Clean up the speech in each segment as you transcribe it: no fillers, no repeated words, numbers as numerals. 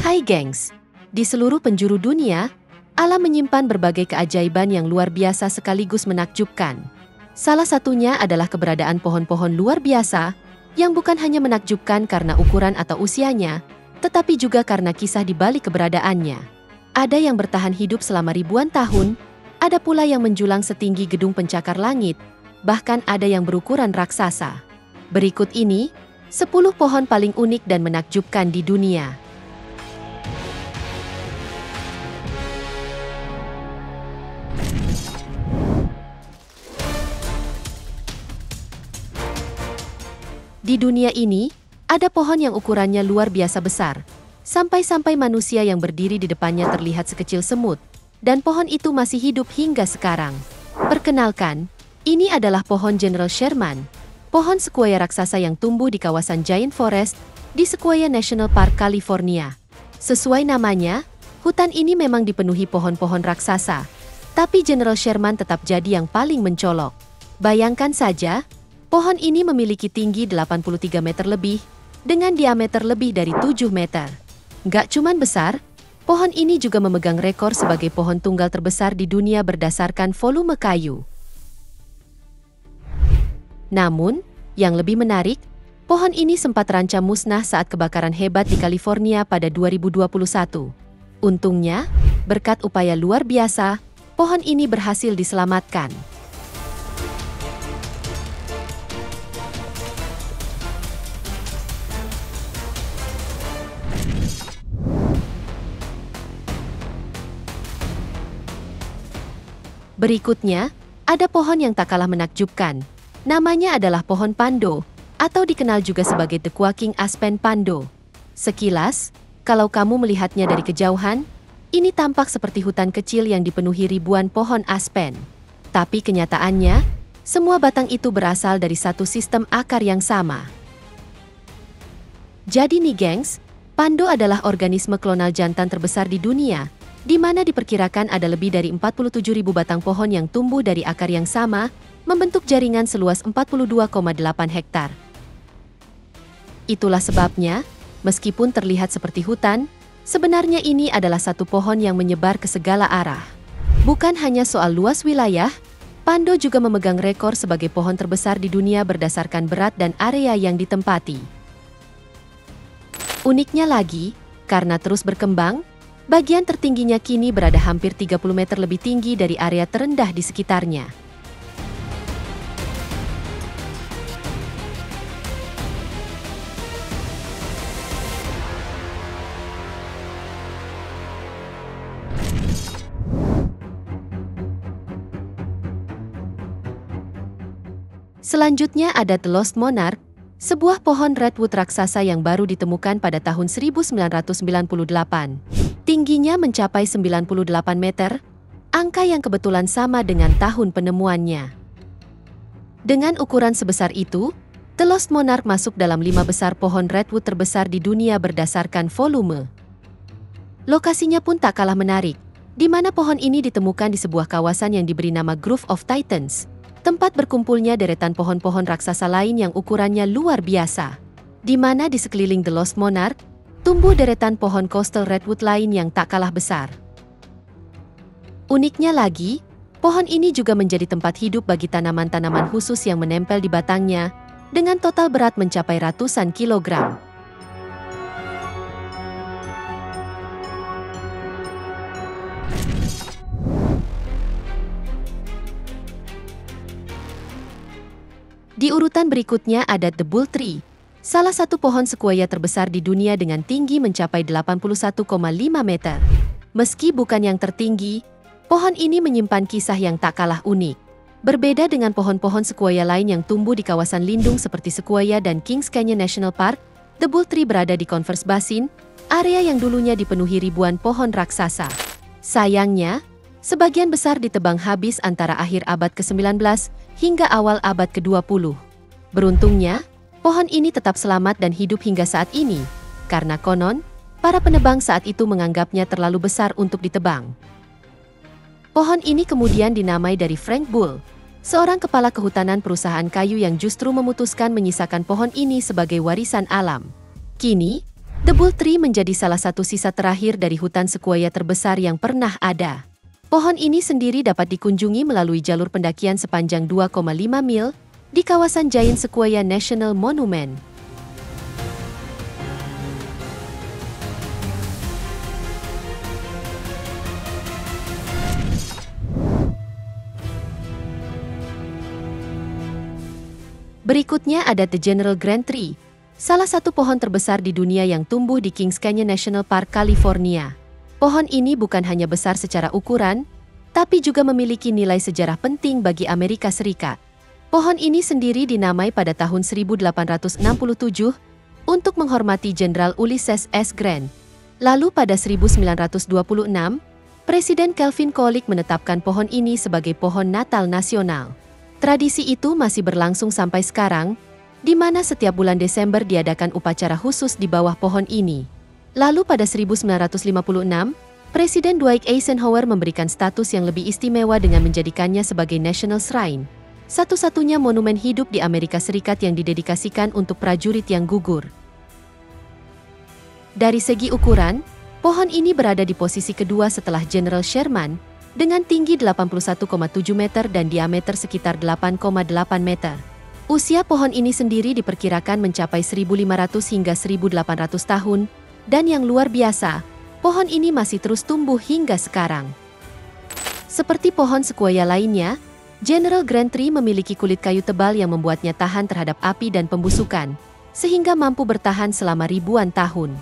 Hai gengs, di seluruh penjuru dunia, alam menyimpan berbagai keajaiban yang luar biasa sekaligus menakjubkan. Salah satunya adalah keberadaan pohon-pohon luar biasa, yang bukan hanya menakjubkan karena ukuran atau usianya, tetapi juga karena kisah di balik keberadaannya. Ada yang bertahan hidup selama ribuan tahun, ada pula yang menjulang setinggi gedung pencakar langit, bahkan ada yang berukuran raksasa. Berikut ini, 10 pohon paling unik dan menakjubkan di dunia. Di dunia ini, ada pohon yang ukurannya luar biasa besar, sampai-sampai manusia yang berdiri di depannya terlihat sekecil semut, dan pohon itu masih hidup hingga sekarang. Perkenalkan, ini adalah pohon General Sherman, pohon sequoia raksasa yang tumbuh di kawasan Giant Forest, di Sequoia National Park, California. Sesuai namanya, hutan ini memang dipenuhi pohon-pohon raksasa, tapi General Sherman tetap jadi yang paling mencolok. Bayangkan saja, pohon ini memiliki tinggi 83 meter lebih, dengan diameter lebih dari 7 meter. Nggak cuman besar, pohon ini juga memegang rekor sebagai pohon tunggal terbesar di dunia berdasarkan volume kayu. Namun, yang lebih menarik, pohon ini sempat terancam musnah saat kebakaran hebat di California pada 2021. Untungnya, berkat upaya luar biasa, pohon ini berhasil diselamatkan. Berikutnya, ada pohon yang tak kalah menakjubkan. Namanya adalah pohon pando, atau dikenal juga sebagai The Quaking Aspen Pando. Sekilas, kalau kamu melihatnya dari kejauhan, ini tampak seperti hutan kecil yang dipenuhi ribuan pohon aspen. Tapi kenyataannya, semua batang itu berasal dari satu sistem akar yang sama. Jadi nih gengs, pando adalah organisme klonal jantan terbesar di dunia, di mana diperkirakan ada lebih dari 47.000 batang pohon yang tumbuh dari akar yang sama, membentuk jaringan seluas 42,8 hektar. Itulah sebabnya, meskipun terlihat seperti hutan, sebenarnya ini adalah satu pohon yang menyebar ke segala arah. Bukan hanya soal luas wilayah, pando juga memegang rekor sebagai pohon terbesar di dunia berdasarkan berat dan area yang ditempati. Uniknya lagi, karena terus berkembang, bagian tertingginya kini berada hampir 30 meter lebih tinggi dari area terendah di sekitarnya. Selanjutnya ada The Lost Monarch, sebuah pohon redwood raksasa yang baru ditemukan pada tahun 1998. Tingginya mencapai 98 meter, angka yang kebetulan sama dengan tahun penemuannya. Dengan ukuran sebesar itu, The Lost Monarch masuk dalam 5 besar pohon redwood terbesar di dunia berdasarkan volume. Lokasinya pun tak kalah menarik, di mana pohon ini ditemukan di sebuah kawasan yang diberi nama Grove of Titans, tempat berkumpulnya deretan pohon-pohon raksasa lain yang ukurannya luar biasa, di mana di sekeliling The Lost Monarch, tumbuh deretan pohon coastal redwood lain yang tak kalah besar. Uniknya lagi, pohon ini juga menjadi tempat hidup bagi tanaman-tanaman khusus yang menempel di batangnya, dengan total berat mencapai ratusan kilogram. Di urutan berikutnya ada The Bull Tree, salah satu pohon sequoia terbesar di dunia dengan tinggi mencapai 81,5 meter. Meski bukan yang tertinggi, pohon ini menyimpan kisah yang tak kalah unik. Berbeda dengan pohon-pohon sequoia lain yang tumbuh di kawasan lindung seperti Sequoia dan Kings Canyon National Park, The Bull Tree berada di Converse Basin, area yang dulunya dipenuhi ribuan pohon raksasa. Sayangnya, sebagian besar ditebang habis antara akhir abad ke-19 hingga awal abad ke-20. Beruntungnya, pohon ini tetap selamat dan hidup hingga saat ini, karena konon, para penebang saat itu menganggapnya terlalu besar untuk ditebang. Pohon ini kemudian dinamai dari Frank Bull, seorang kepala kehutanan perusahaan kayu yang justru memutuskan menyisakan pohon ini sebagai warisan alam. Kini, The Bull Tree menjadi salah satu sisa terakhir dari hutan sequoia terbesar yang pernah ada. Pohon ini sendiri dapat dikunjungi melalui jalur pendakian sepanjang 2,5 mil di kawasan Giant Sequoia National Monument. Berikutnya ada The General Grant Tree, salah satu pohon terbesar di dunia yang tumbuh di Kings Canyon National Park, California. Pohon ini bukan hanya besar secara ukuran, tapi juga memiliki nilai sejarah penting bagi Amerika Serikat. Pohon ini sendiri dinamai pada tahun 1867 untuk menghormati Jenderal Ulysses S. Grant. Lalu pada 1926, Presiden Calvin Coolidge menetapkan pohon ini sebagai pohon Natal nasional. Tradisi itu masih berlangsung sampai sekarang, di mana setiap bulan Desember diadakan upacara khusus di bawah pohon ini. Lalu pada 1956, Presiden Dwight Eisenhower memberikan status yang lebih istimewa dengan menjadikannya sebagai National Shrine, satu-satunya monumen hidup di Amerika Serikat yang didedikasikan untuk prajurit yang gugur. Dari segi ukuran, pohon ini berada di posisi kedua setelah General Sherman, dengan tinggi 81,7 meter dan diameter sekitar 8,8 meter. Usia pohon ini sendiri diperkirakan mencapai 1.500 hingga 1.800 tahun, dan yang luar biasa, pohon ini masih terus tumbuh hingga sekarang. Seperti pohon sequoia lainnya, General Grant Tree memiliki kulit kayu tebal yang membuatnya tahan terhadap api dan pembusukan, sehingga mampu bertahan selama ribuan tahun.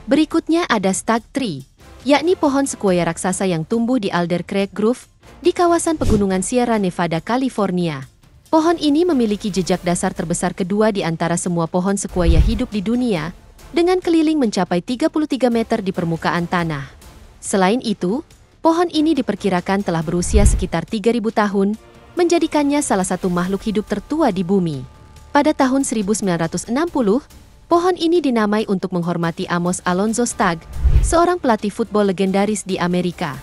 Berikutnya ada Stag Tree, yakni pohon sequoia raksasa yang tumbuh di Alder Creek Grove, di kawasan pegunungan Sierra Nevada, California. Pohon ini memiliki jejak dasar terbesar kedua di antara semua pohon sequoia hidup di dunia, dengan keliling mencapai 33 meter di permukaan tanah. Selain itu, pohon ini diperkirakan telah berusia sekitar 3.000 tahun, menjadikannya salah satu makhluk hidup tertua di bumi. Pada tahun 1960, pohon ini dinamai untuk menghormati Amos Alonzo Stagg, seorang pelatih football legendaris di Amerika.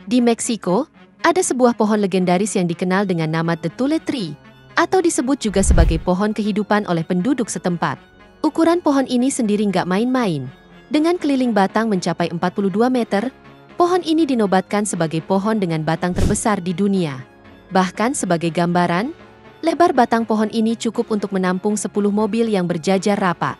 Di Meksiko, ada sebuah pohon legendaris yang dikenal dengan nama The Tule Tree, atau disebut juga sebagai pohon kehidupan oleh penduduk setempat. Ukuran pohon ini sendiri nggak main-main. Dengan keliling batang mencapai 42 meter, pohon ini dinobatkan sebagai pohon dengan batang terbesar di dunia. Bahkan sebagai gambaran, lebar batang pohon ini cukup untuk menampung 10 mobil yang berjajar rapat.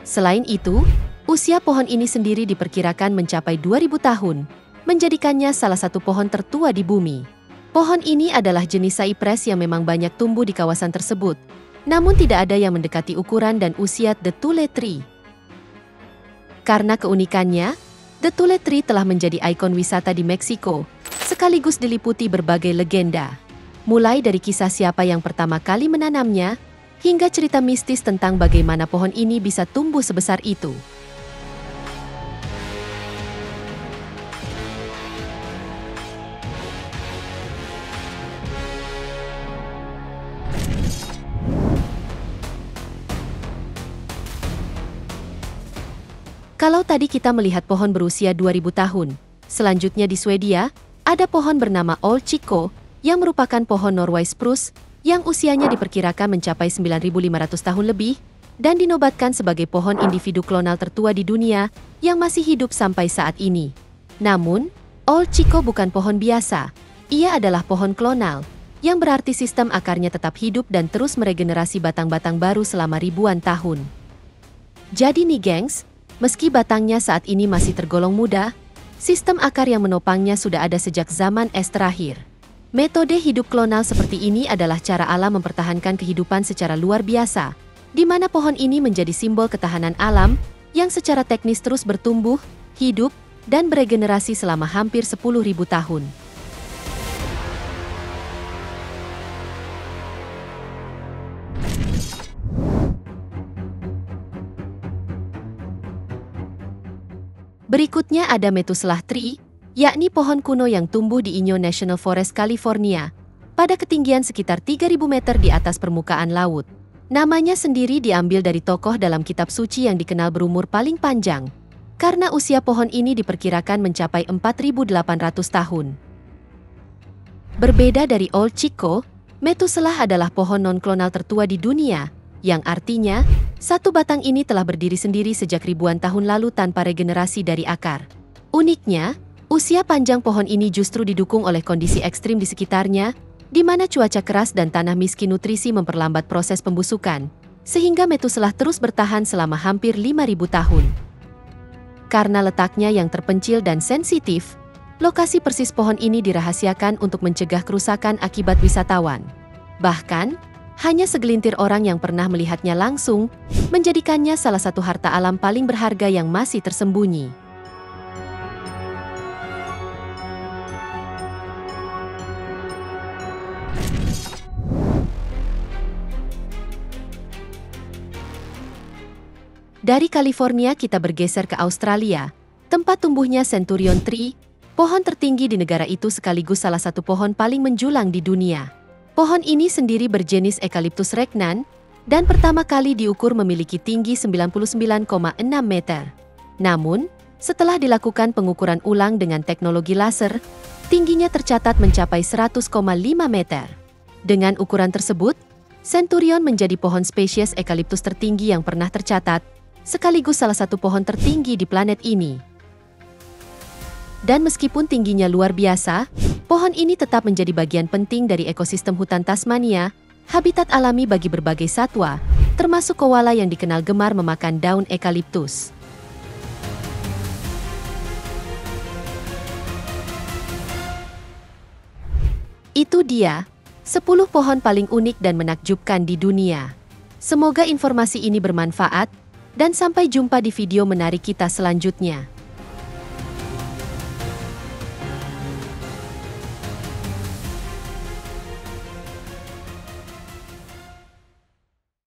Selain itu, usia pohon ini sendiri diperkirakan mencapai 2.000 tahun, menjadikannya salah satu pohon tertua di bumi. Pohon ini adalah jenis cypress yang memang banyak tumbuh di kawasan tersebut, namun tidak ada yang mendekati ukuran dan usia The Tule Tree. Karena keunikannya, The Tule Tree telah menjadi ikon wisata di Meksiko, sekaligus diliputi berbagai legenda. Mulai dari kisah siapa yang pertama kali menanamnya, hingga cerita mistis tentang bagaimana pohon ini bisa tumbuh sebesar itu. Kalau tadi kita melihat pohon berusia 2.000 tahun, selanjutnya di Swedia, ada pohon bernama Old Chico, yang merupakan pohon Norway spruce, yang usianya diperkirakan mencapai 9.500 tahun lebih, dan dinobatkan sebagai pohon individu klonal tertua di dunia, yang masih hidup sampai saat ini. Namun, Old Chico bukan pohon biasa, ia adalah pohon klonal, yang berarti sistem akarnya tetap hidup dan terus meregenerasi batang-batang baru selama ribuan tahun. Jadi nih gengs, meski batangnya saat ini masih tergolong muda, sistem akar yang menopangnya sudah ada sejak zaman es terakhir. Metode hidup klonal seperti ini adalah cara alam mempertahankan kehidupan secara luar biasa, di mana pohon ini menjadi simbol ketahanan alam yang secara teknis terus bertumbuh, hidup, dan beregenerasi selama hampir 10.000 tahun. Berikutnya ada Methuselah Tree, yakni pohon kuno yang tumbuh di Inyo National Forest, California, pada ketinggian sekitar 3.000 meter di atas permukaan laut. Namanya sendiri diambil dari tokoh dalam kitab suci yang dikenal berumur paling panjang, karena usia pohon ini diperkirakan mencapai 4.800 tahun. Berbeda dari Old Chico, Methuselah adalah pohon non-klonal tertua di dunia, yang artinya, satu batang ini telah berdiri sendiri sejak ribuan tahun lalu tanpa regenerasi dari akar. Uniknya, usia panjang pohon ini justru didukung oleh kondisi ekstrim di sekitarnya, di mana cuaca keras dan tanah miskin nutrisi memperlambat proses pembusukan, sehingga Methuselah terus bertahan selama hampir 5.000 tahun. Karena letaknya yang terpencil dan sensitif, lokasi persis pohon ini dirahasiakan untuk mencegah kerusakan akibat wisatawan. Bahkan, hanya segelintir orang yang pernah melihatnya langsung, menjadikannya salah satu harta alam paling berharga yang masih tersembunyi. Dari California kita bergeser ke Australia, tempat tumbuhnya Centurion Tree, pohon tertinggi di negara itu sekaligus salah satu pohon paling menjulang di dunia. Pohon ini sendiri berjenis Eucalyptus regnan, dan pertama kali diukur memiliki tinggi 99,6 meter. Namun, setelah dilakukan pengukuran ulang dengan teknologi laser, tingginya tercatat mencapai 100,5 meter. Dengan ukuran tersebut, Centurion menjadi pohon spesies Eucalyptus tertinggi yang pernah tercatat, sekaligus salah satu pohon tertinggi di planet ini. Dan meskipun tingginya luar biasa, pohon ini tetap menjadi bagian penting dari ekosistem hutan Tasmania, habitat alami bagi berbagai satwa, termasuk koala yang dikenal gemar memakan daun eukaliptus. Itu dia, 10 pohon paling unik dan menakjubkan di dunia. Semoga informasi ini bermanfaat, dan sampai jumpa di video menarik kita selanjutnya.